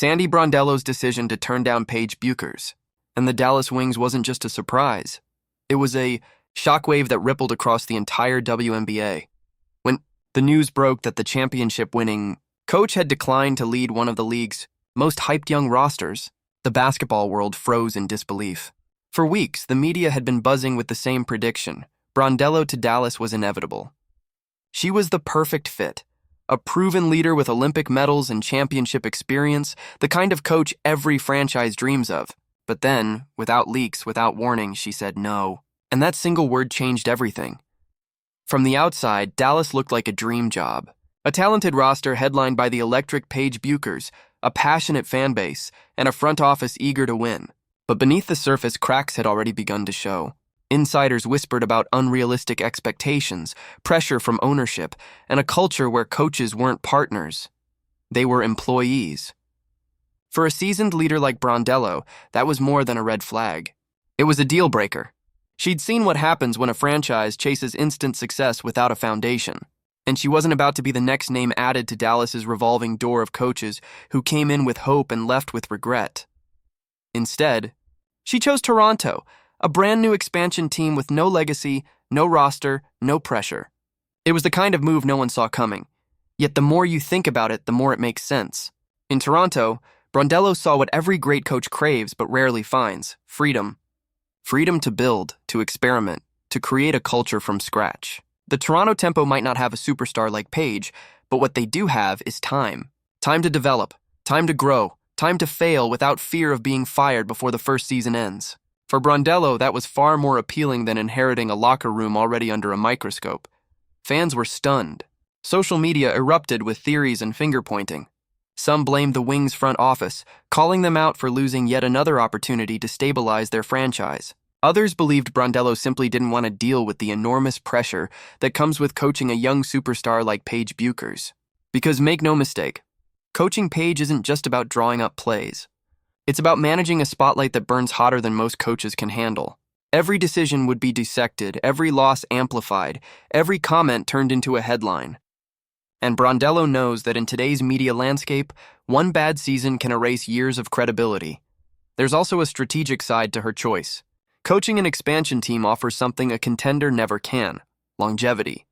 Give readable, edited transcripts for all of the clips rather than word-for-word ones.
Sandy Brondello's decision to turn down Paige Bueckers and the Dallas Wings wasn't just a surprise. It was a shockwave that rippled across the entire WNBA. When the news broke that the championship-winning coach had declined to lead one of the league's most hyped young rosters, the basketball world froze in disbelief. For weeks, the media had been buzzing with the same prediction. Brondello to Dallas was inevitable. She was the perfect fit. A proven leader with Olympic medals and championship experience, the kind of coach every franchise dreams of. But then, without leaks, without warning, she said no. And that single word changed everything. From the outside, Dallas looked like a dream job. A talented roster headlined by the electric Paige Bueckers, a passionate fan base, and a front office eager to win. But beneath the surface, cracks had already begun to show. Insiders whispered about unrealistic expectations, pressure from ownership, and a culture where coaches weren't partners. They were employees. For a seasoned leader like Brondello, that was more than a red flag. It was a deal breaker. She'd seen what happens when a franchise chases instant success without a foundation. And she wasn't about to be the next name added to Dallas's revolving door of coaches who came in with hope and left with regret. Instead, she chose Toronto, a brand new expansion team with no legacy, no roster, no pressure. It was the kind of move no one saw coming. Yet the more you think about it, the more it makes sense. In Toronto, Brondello saw what every great coach craves but rarely finds: freedom. Freedom to build, to experiment, to create a culture from scratch. The Toronto Tempo might not have a superstar like Paige, but what they do have is time. Time to develop, time to grow, time to fail without fear of being fired before the first season ends. For Brondello, that was far more appealing than inheriting a locker room already under a microscope. Fans were stunned. Social media erupted with theories and finger-pointing. Some blamed the Wings' front office, calling them out for losing yet another opportunity to stabilize their franchise. Others believed Brondello simply didn't want to deal with the enormous pressure that comes with coaching a young superstar like Paige Bueckers. Because make no mistake, coaching Paige isn't just about drawing up plays. It's about managing a spotlight that burns hotter than most coaches can handle. Every decision would be dissected, every loss amplified, every comment turned into a headline. And Brondello knows that in today's media landscape, one bad season can erase years of credibility. There's also a strategic side to her choice. Coaching an expansion team offers something a contender never can: longevity.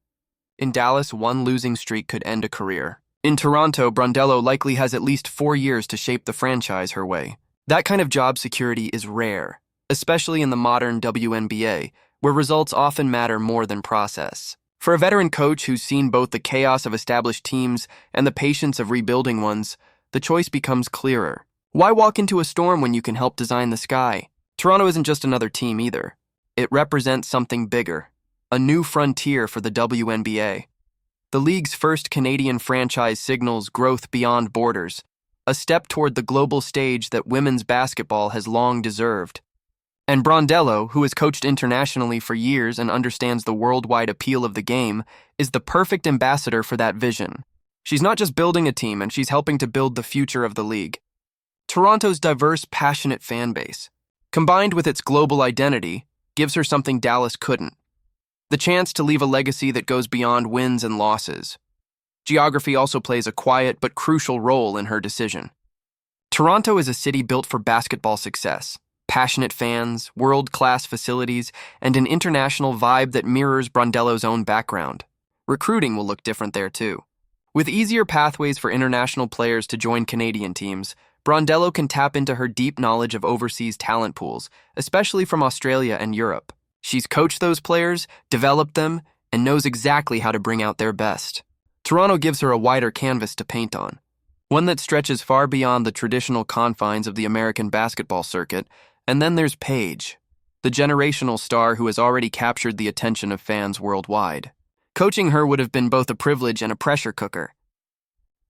In Dallas, one losing streak could end a career. In Toronto, Brondello likely has at least 4 years to shape the franchise her way. That kind of job security is rare, especially in the modern WNBA, where results often matter more than process. For a veteran coach who's seen both the chaos of established teams and the patience of rebuilding ones, the choice becomes clearer. Why walk into a storm when you can help design the sky? Toronto isn't just another team either. It represents something bigger, a new frontier for the WNBA. The league's first Canadian franchise signals growth beyond borders, a step toward the global stage that women's basketball has long deserved. And Brondello, who has coached internationally for years and understands the worldwide appeal of the game, is the perfect ambassador for that vision. She's not just building a team, and she's helping to build the future of the league. Toronto's diverse, passionate fan base, combined with its global identity, gives her something Dallas couldn't: the chance to leave a legacy that goes beyond wins and losses. Geography also plays a quiet but crucial role in her decision. Toronto is a city built for basketball success: passionate fans, world-class facilities, and an international vibe that mirrors Brondello's own background. Recruiting will look different there too. With easier pathways for international players to join Canadian teams, Brondello can tap into her deep knowledge of overseas talent pools, especially from Australia and Europe. She's coached those players, developed them, and knows exactly how to bring out their best. Toronto gives her a wider canvas to paint on, one that stretches far beyond the traditional confines of the American basketball circuit. And then there's Paige, the generational star who has already captured the attention of fans worldwide. Coaching her would have been both a privilege and a pressure cooker.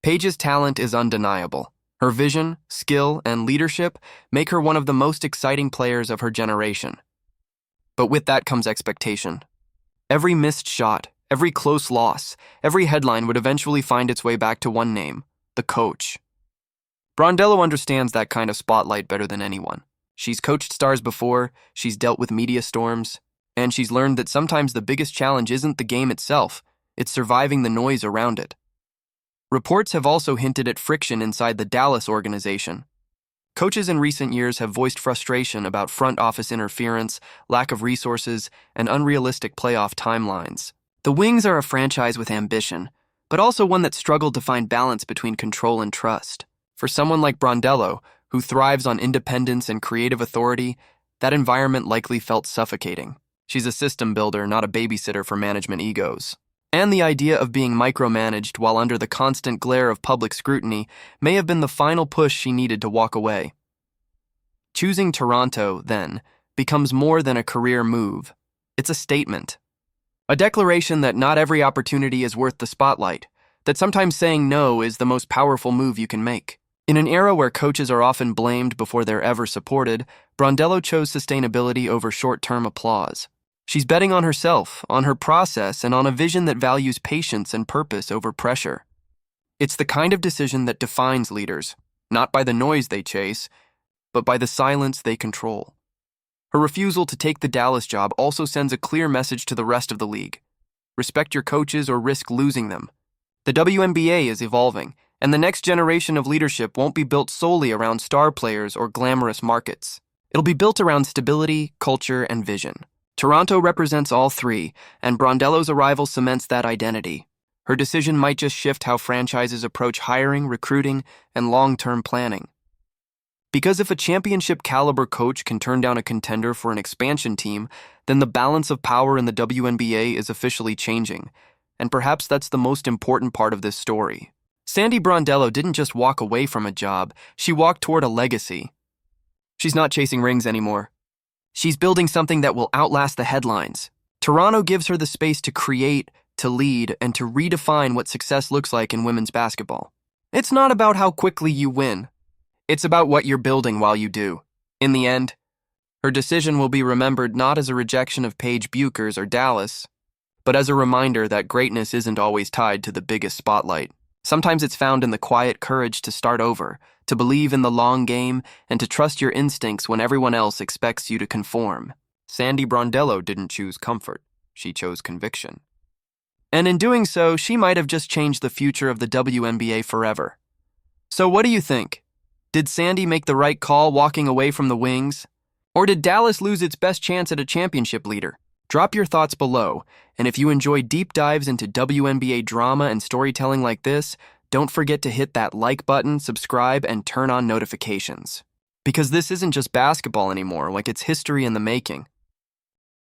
Paige's talent is undeniable. Her vision, skill, and leadership make her one of the most exciting players of her generation. But with that comes expectation. Every missed shot, every close loss, every headline would eventually find its way back to one name: the coach. Brondello understands that kind of spotlight better than anyone. She's coached stars before, she's dealt with media storms, and she's learned that sometimes the biggest challenge isn't the game itself, it's surviving the noise around it. Reports have also hinted at friction inside the Dallas organization. Coaches in recent years have voiced frustration about front office interference, lack of resources, and unrealistic playoff timelines. The Wings are a franchise with ambition, but also one that struggled to find balance between control and trust. For someone like Brondello, who thrives on independence and creative authority, that environment likely felt suffocating. She's a system builder, not a babysitter for management egos. And the idea of being micromanaged while under the constant glare of public scrutiny may have been the final push she needed to walk away. Choosing Toronto, then, becomes more than a career move. It's a statement. A declaration that not every opportunity is worth the spotlight, that sometimes saying no is the most powerful move you can make. In an era where coaches are often blamed before they're ever supported, Brondello chose sustainability over short-term applause. She's betting on herself, on her process, and on a vision that values patience and purpose over pressure. It's the kind of decision that defines leaders, not by the noise they chase, but by the silence they control. Her refusal to take the Dallas job also sends a clear message to the rest of the league. Respect your coaches or risk losing them. The WNBA is evolving, and the next generation of leadership won't be built solely around star players or glamorous markets. It'll be built around stability, culture, and vision. Toronto represents all three, and Brondello's arrival cements that identity. Her decision might just shift how franchises approach hiring, recruiting, and long-term planning. Because if a championship-caliber coach can turn down a contender for an expansion team, then the balance of power in the WNBA is officially changing, and perhaps that's the most important part of this story. Sandy Brondello didn't just walk away from a job, she walked toward a legacy. She's not chasing rings anymore. She's building something that will outlast the headlines. Toronto gives her the space to create, to lead, and to redefine what success looks like in women's basketball. It's not about how quickly you win. It's about what you're building while you do. In the end, her decision will be remembered not as a rejection of Paige Bueckers or Dallas, but as a reminder that greatness isn't always tied to the biggest spotlight. Sometimes it's found in the quiet courage to start over, to believe in the long game, and to trust your instincts when everyone else expects you to conform. Sandy Brondello didn't choose comfort. She chose conviction. And in doing so, she might have just changed the future of the WNBA forever. So what do you think? Did Sandy make the right call walking away from the Wings? Or did Dallas lose its best chance at a championship leader? Drop your thoughts below, and if you enjoy deep dives into WNBA drama and storytelling like this, don't forget to hit that like button, subscribe, and turn on notifications. Because this isn't just basketball anymore, like it's history in the making.